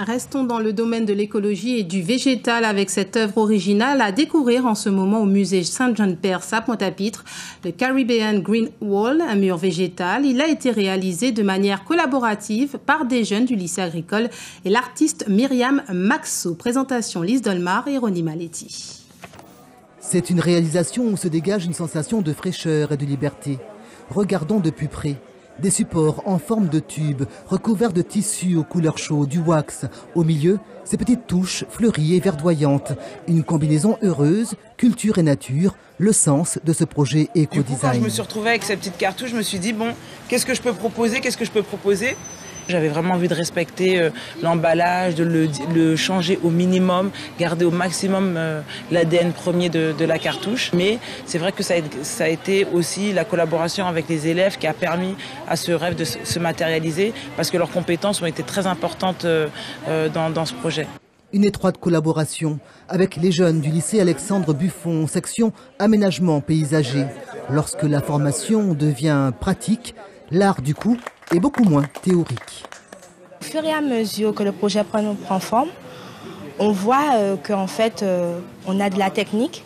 Restons dans le domaine de l'écologie et du végétal avec cette œuvre originale à découvrir en ce moment au musée St. John Perse à Pointe-à-Pitre, le Caribbean Green Wall, un mur végétal. Il a été réalisé de manière collaborative par des jeunes du lycée agricole et l'artiste Myriam Maxo. Présentation Lise Dolmar et Ronnie Maletti. C'est une réalisation où se dégage une sensation de fraîcheur et de liberté. Regardons de plus près. Des supports en forme de tube, recouverts de tissus aux couleurs chaudes, du wax. Au milieu, ces petites touches fleuries et verdoyantes. Une combinaison heureuse, culture et nature, le sens de ce projet éco-design. Du coup, quand je me suis retrouvée avec cette petite cartouche, je me suis dit, bon, qu'est-ce que je peux proposer? J'avais vraiment envie de respecter l'emballage, de le changer au minimum, garder au maximum l'ADN premier de la cartouche. Mais c'est vrai que ça a été aussi la collaboration avec les élèves qui a permis à ce rêve de se matérialiser parce que leurs compétences ont été très importantes dans ce projet. Une étroite collaboration avec les jeunes du lycée Alexandre Buffon, section aménagement paysager. Lorsque la formation devient pratique, l'art du coup est beaucoup moins théorique. Au fur et à mesure que le projet prend forme, on voit qu'en fait, on a de la technique,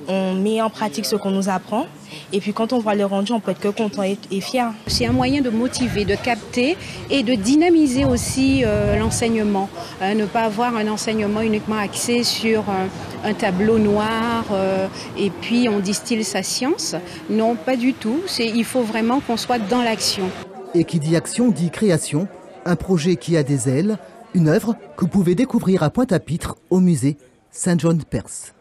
on met en pratique ce qu'on nous apprend, et puis quand on voit le rendu, on peut être que content et fier. C'est un moyen de motiver, de capter et de dynamiser aussi l'enseignement. Ne pas avoir un enseignement uniquement axé sur un tableau noir et puis on distille sa science. Non, pas du tout. Il faut vraiment qu'on soit dans l'action. Et qui dit action dit création, un projet qui a des ailes, une œuvre que vous pouvez découvrir à Pointe-à-Pitre au musée St. John Perse.